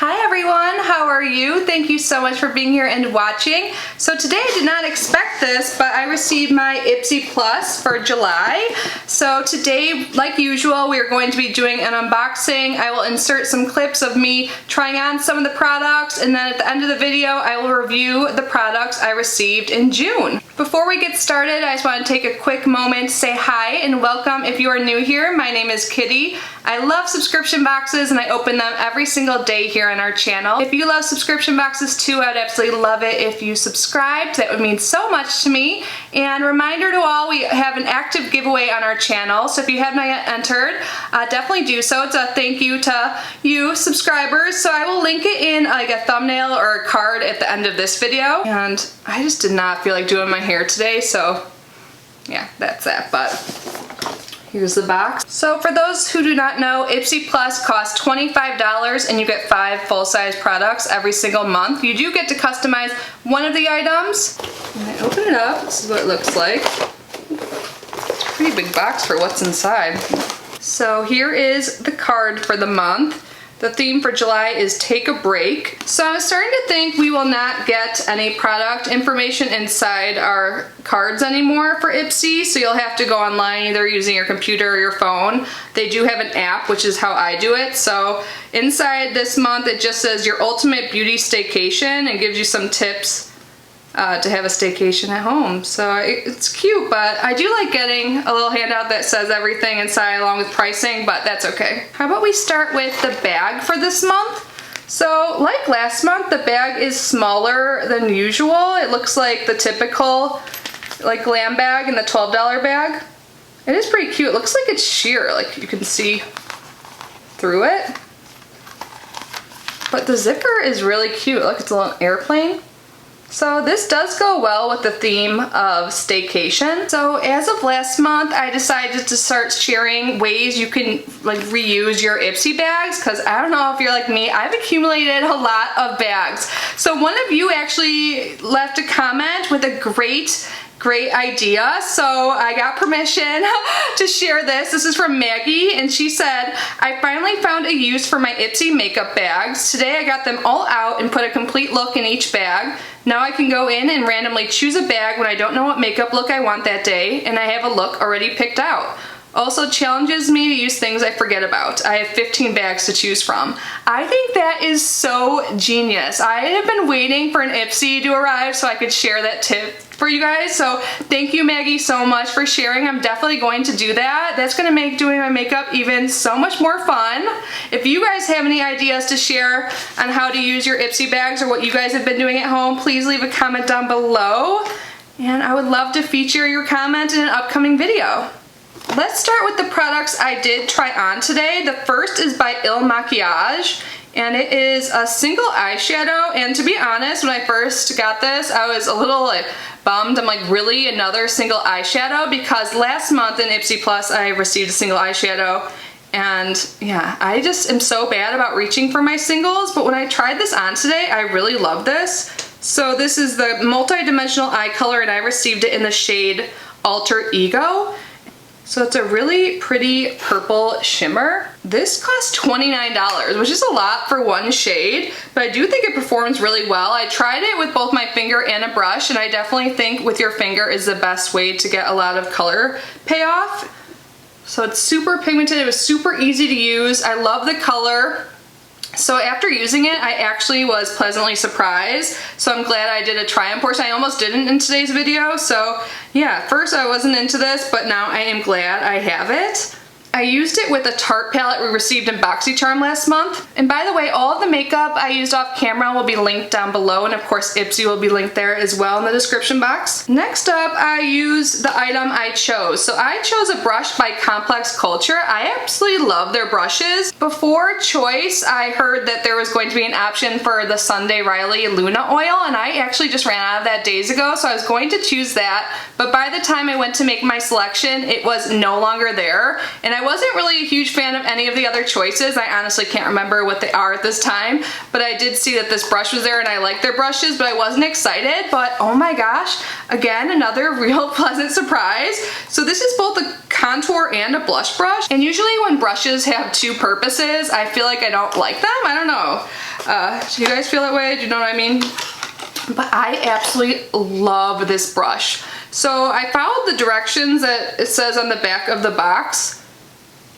Hi everyone, how are you? Thank you so much for being here and watching. So today I did not expect this, but I received my Ipsy Plus for July. So today, like usual, we are going to be doing an unboxing. I will insert some clips of me trying on some of the products, and then at the end of the video, I will review the products I received in June. Before we get started, I just want to take a quick moment to say hi and welcome if you are new here. My name is Kitty. I love subscription boxes and I open them every single day here on our channel. If you love subscription boxes too, I'd absolutely love it if you subscribed. That would mean so much to me. And reminder to all, we have an active giveaway on our channel, so if you have not yet entered, definitely do so. It's a thank you to you subscribers. So I will link it in like a thumbnail or a card at the end of this video. And I just did not feel like doing my hair today, so yeah, that's that. But here's the box. So for those who do not know, Ipsy Plus costs $25 and you get 5 full-size products every single month. You do get to customize one of the items. When I open it up, this is what it looks like. It's a pretty big box for what's inside. So here is the card for the month. The theme for July is Take a Break. So I was starting to think we will not get any product information inside our cards anymore for Ipsy, so you'll have to go online either using your computer or your phone. They do have an app, which is how I do it. So inside this month it just says your ultimate beauty staycation and gives you some tips to have a staycation at home. So it's cute, but I do like getting a little handout that says everything inside along with pricing, but that's okay. How about we start with the bag for this month? So like last month, the bag is smaller than usual. It looks like the typical like glam bag and the $12 bag. It is pretty cute. It looks like it's sheer, like you can see through it. But the zipper is really cute. Look, it's a little airplane. So this does go well with the theme of staycation. So as of last month, I decided to start sharing ways you can like reuse your Ipsy bags, because I don't know if you're like me, I've accumulated a lot of bags. So one of you actually left a comment with a great idea, so I got permission to share this. This is from Maggie, and she said, I finally found a use for my Ipsy makeup bags. Today I got them all out and put a complete look in each bag. Now I can go in and randomly choose a bag when I don't know what makeup look I want that day, and I have a look already picked out. Also challenges me to use things I forget about. I have 15 bags to choose from. I think that is so genius. I have been waiting for an Ipsy to arrive so I could share that tip for you guys. So thank you, Maggie, so much for sharing. I'm definitely going to do that. That's gonna make doing my makeup even so much more fun. If you guys have any ideas to share on how to use your Ipsy bags or what you guys have been doing at home, please leave a comment down below. And I would love to feature your comment in an upcoming video. Let's start with the products I did try on today. The first is by Il Makiage, and it is a single eyeshadow. And to be honest, when I first got this, I was a little like bummed. I'm like, really, another single eyeshadow? Because last month in Ipsy Plus, I received a single eyeshadow. And yeah, I just am so bad about reaching for my singles, but when I tried this on today, I really love this. So this is the multi-dimensional eye color, and I received it in the shade Alter Ego. So it's a really pretty purple shimmer. This cost $29, which is a lot for one shade, but I do think it performs really well. I tried it with both my finger and a brush, and I definitely think with your finger is the best way to get a lot of color payoff. So it's super pigmented, it was super easy to use. I love the color. So after using it, I actually was pleasantly surprised. So I'm glad I did a try-on portion. I almost didn't in today's video. So yeah, first I wasn't into this, but now I am glad I have it. I used it with a Tarte palette we received in BoxyCharm last month. And by the way, all of the makeup I used off camera will be linked down below, and of course Ipsy will be linked there as well in the description box. Next up, I used the item I chose. So I chose a brush by Complex Culture. I absolutely love their brushes. Before choice, I heard that there was going to be an option for the Sunday Riley Luna oil, and I actually just ran out of that days ago, so I was going to choose that. But by the time I went to make my selection, it was no longer there. And I wasn't really a huge fan of any of the other choices. I honestly can't remember what they are at this time, but I did see that this brush was there and I like their brushes, but I wasn't excited. But oh my gosh, again, another real pleasant surprise. So this is both a contour and a blush brush, and usually when brushes have two purposes, I feel like I don't like them. I don't know. Do you guys feel that way? Do you know what I mean? But I absolutely love this brush. So I followed the directions that it says on the back of the box.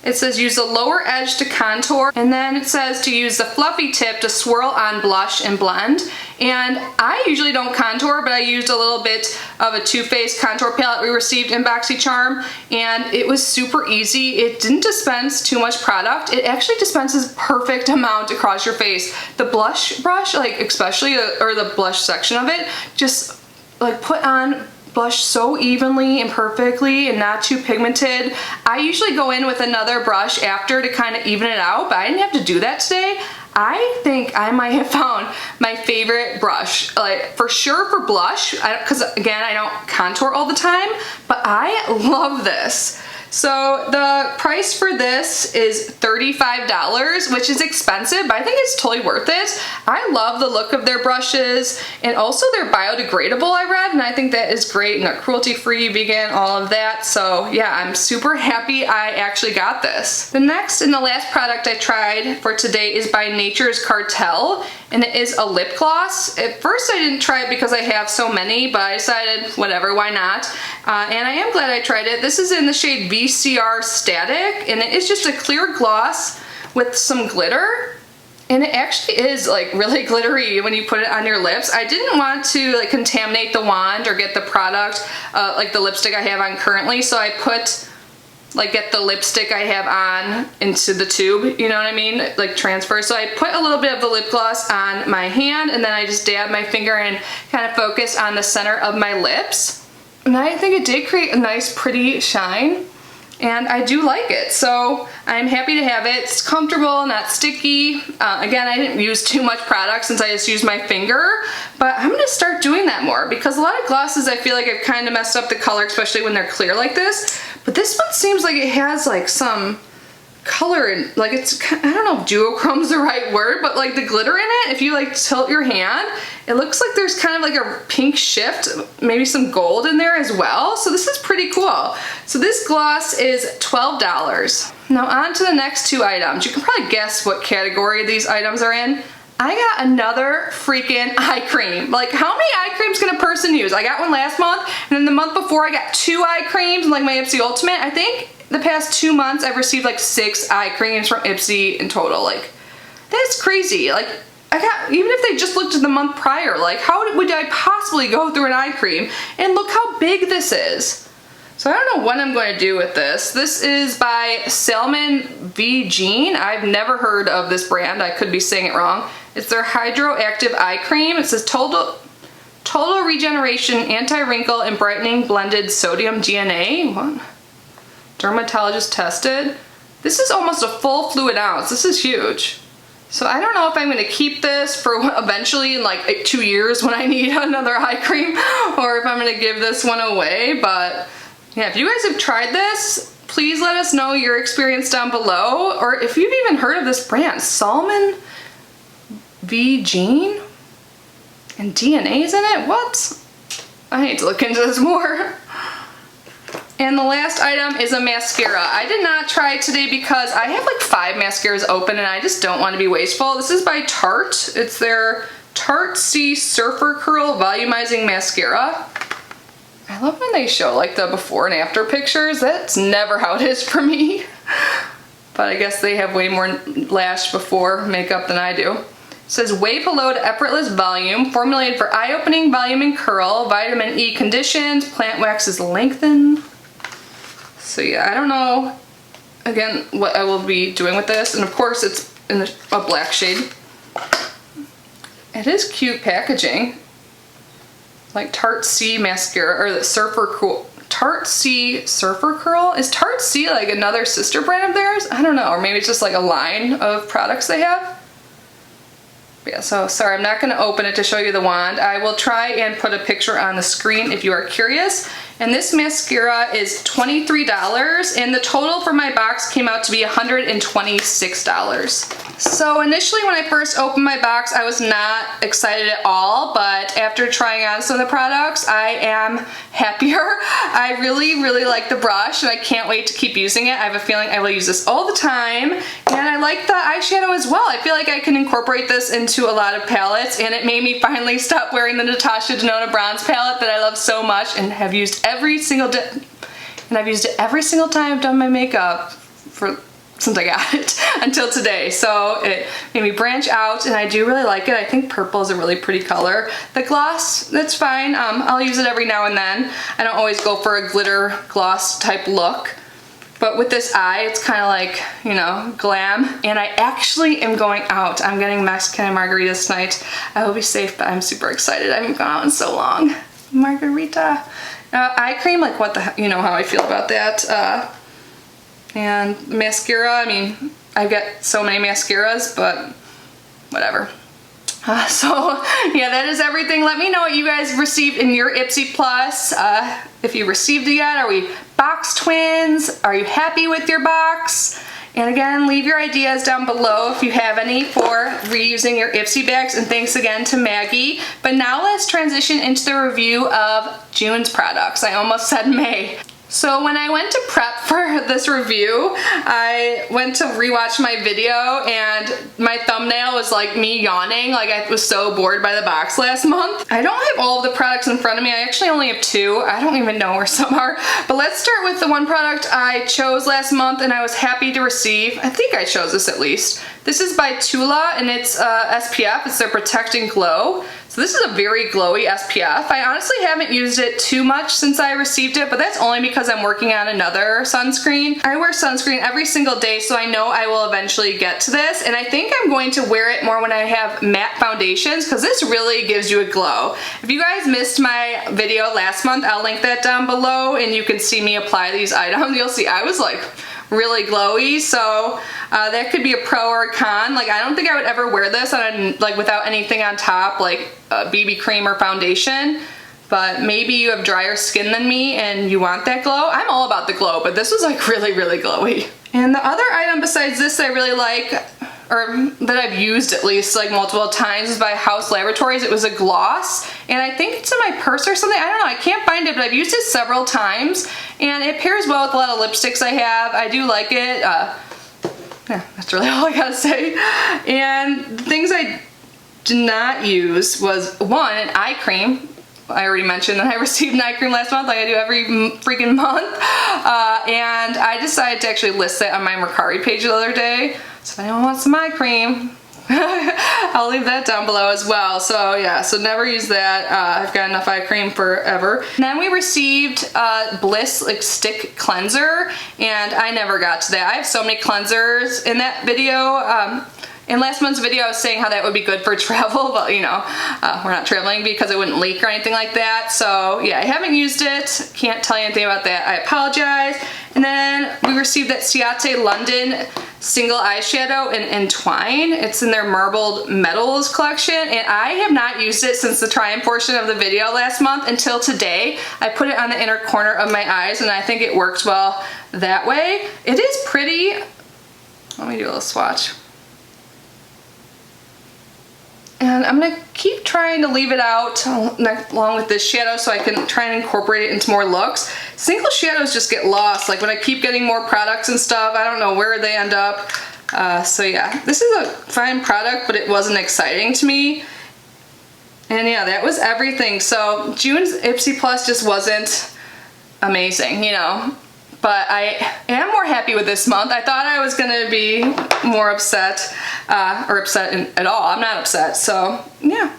It says use the lower edge to contour, and then it says to use the fluffy tip to swirl on blush and blend. And I usually don't contour, but I used a little bit of a Too Faced contour palette we received in BoxyCharm, and it was super easy. It didn't dispense too much product. It actually dispenses perfect amount across your face. The blush brush, like especially, or the blush section of it, just like put on blush so evenly and perfectly and not too pigmented. I usually go in with another brush after to kind of even it out, but I didn't have to do that today. I think I might have found my favorite brush, like for sure for blush, because again, I don't contour all the time, but I love this. So the price for this is $35, which is expensive, but I think it's totally worth it. I love the look of their brushes, and also they're biodegradable, I read, and I think that is great, and they're cruelty-free, vegan, all of that. So yeah, I'm super happy I actually got this. The next and the last product I tried for today is by Nature's Cartel, and it is a lip gloss. At first I didn't try it because I have so many, but I decided whatever, why not? And I am glad I tried it. This is in the shade VCR Static, and it is just a clear gloss with some glitter. And it actually is like really glittery when you put it on your lips. I didn't want to like contaminate the wand or get the product like the lipstick I have on currently, so I put get the lipstick I have on into the tube, you know what I mean? Like transfer. So I put a little bit of the lip gloss on my hand, and then I just dab my finger and kind of focus on the center of my lips. And I think it did create a nice pretty shine, and I do like it. So I'm happy to have it. It's comfortable, not sticky. Again, I didn't use too much product since I just used my finger, but I'm gonna start doing that more because a lot of glosses I feel like I've kind of messed up the color, especially when they're clear like this. But this one seems like it has like some color and like it's, I don't know if duochrome's the right word, but like the glitter in it, if you like tilt your hand, it looks like there's kind of like a pink shift, maybe some gold in there as well. So this is pretty cool. So this gloss is $12. Now on to the next two items. You can probably guess what category these items are in. I got another freaking eye cream. Like, how many eye creams can a person use? I got one last month, and then the month before I got 2 eye creams, and like my Ipsy Ultimate. I think the past 2 months I've received like 6 eye creams from Ipsy in total. Like, that's crazy. Like, I got, even if they just looked at the month prior, like how would I possibly go through an eye cream? And look how big this is. So I don't know what I'm going to do with this. This is by Salmon V Jean. I've never heard of this brand. I could be saying it wrong. It's their Hydroactive Eye Cream. It says Total Regeneration, Anti-Wrinkle, and Brightening Blended Sodium DNA. What? Dermatologist tested. This is almost a full fluid ounce. This is huge. So I don't know if I'm going to keep this for eventually in like 2 years when I need another eye cream, or if I'm going to give this one away, but yeah, if you guys have tried this, please let us know your experience down below, or if you've even heard of this brand, Salmon V Jean, and DNA's in it? What? I need to look into this more. And the last item is a mascara. I did not try it today because I have like 5 mascaras open and I just don't want to be wasteful. This is by Tarte. It's their Tarte C Surfer Curl Volumizing Mascara. I love when they show like the before and after pictures. That's never how it is for me. But I guess they have way more lash before makeup than I do. It says Wave Hello to Effortless Volume, formulated for eye-opening volume and curl, vitamin E conditions, plant waxes lengthen. So yeah, I don't know, again, what I will be doing with this. And of course it's in a black shade. It is cute packaging. Like Tarte C mascara, or the Surfer Curl. Tarte C Surfer Curl? Is Tarte C like another sister brand of theirs? I don't know, or maybe it's just like a line of products they have. But yeah, so sorry, I'm not going to open it to show you the wand. I will try and put a picture on the screen if you are curious. And this mascara is $23, and the total for my box came out to be $126. So initially when I first opened my box, I was not excited at all, but after trying on some of the products, I am happier. I really like the brush, and I can't wait to keep using it. I have a feeling I will use this all the time, and I like the eyeshadow as well. I feel like I can incorporate this into a lot of palettes, and it made me finally stop wearing the Natasha Denona bronze palette that I love so much and have used every single day. And I've used it every single time I've done my makeup since I got it until today. So it made me branch out, and I do really like it. I think purple is a really pretty color. The gloss, that's fine. I'll use it every now and then. I don't always go for a glitter gloss type look. But with this eye, it's kind of like, you know, glam. And I actually am going out. I'm getting Mexican and margaritas tonight. I will be safe, but I'm super excited. I haven't gone out in so long. Margarita. Eye cream, like what the, you know how I feel about that. And mascara, I mean, I've got so many mascaras, but whatever. So yeah, that is everything. Let me know what you guys received in your Ipsy Plus. If you received it yet, are we box twins? Are you happy with your box? And again, leave your ideas down below if you have any for reusing your Ipsy bags, and thanks again to Maggie. But now let's transition into the review of June's products. I almost said May. So when I went to prep for this review, I went to rewatch my video, and my thumbnail was like me yawning, like I was so bored by the box last month. I don't have all of the products in front of me. I actually only have 2. I don't even know where some are. But let's start with the one product I chose last month and I was happy to receive. I think I chose this at least. This is by Tula, and it's SPF. It's their Protect and Glow. So this is a very glowy SPF. I honestly haven't used it too much since I received it, but that's only because I'm working on another sunscreen. I wear sunscreen every single day, so I know I will eventually get to this, and I think I'm going to wear it more when I have matte foundations, because this really gives you a glow. If you guys missed my video last month, I'll link that down below, and you can see me apply these items. You'll see I was like really glowy, so that could be a pro or a con. Like, I don't think I would ever wear this on like without anything on top, like a BB cream or foundation. But maybe you have drier skin than me and you want that glow. I'm all about the glow, but this was like really glowy. And the other item besides this I really like, or that I've used at least like multiple times, is by House Laboratories. It was a gloss, and I think it's in my purse or something. I don't know, I can't find it, but I've used it several times, and it pairs well with a lot of lipsticks I have. I do like it. Yeah, that's really all I gotta say. And the things I did not use was, one, an eye cream. I already mentioned that I received an eye cream last month, like I do every freaking month. And I decided to actually list that on my Mercari page the other day. So if anyone wants some eye cream, I'll leave that down below as well. So yeah, so never use that. I've got enough eye cream forever. And then we received Bliss like stick cleanser, and I never got to that. I have so many cleansers in that video. In last month's video I was saying how that would be good for travel, but you know, we're not traveling because it wouldn't leak or anything like that. So yeah, I haven't used it. Can't tell you anything about that. I apologize. And then we received that Ciate London single eyeshadow in Entwine. It's in their Marbled Metals collection, and I have not used it since the try-on portion of the video last month until today. I put it on the inner corner of my eyes, and I think it worked well that way. It is pretty. Let me do a little swatch. And I'm gonna keep trying to leave it out along with this shadow so I can try and incorporate it into more looks. Single shadows just get lost. Like when I keep getting more products and stuff, I don't know where they end up. So yeah, this is a fine product, but it wasn't exciting to me. And yeah, that was everything. So June's Ipsy Plus just wasn't amazing, you know. But I am more happy with this month. I thought I was gonna be more upset, or upset at all. I'm not upset, so yeah.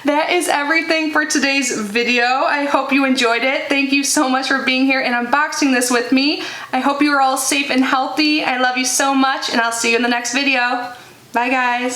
That is everything for today's video. I hope you enjoyed it. Thank you so much for being here and unboxing this with me. I hope you are all safe and healthy. I love you so much, and I'll see you in the next video. Bye guys.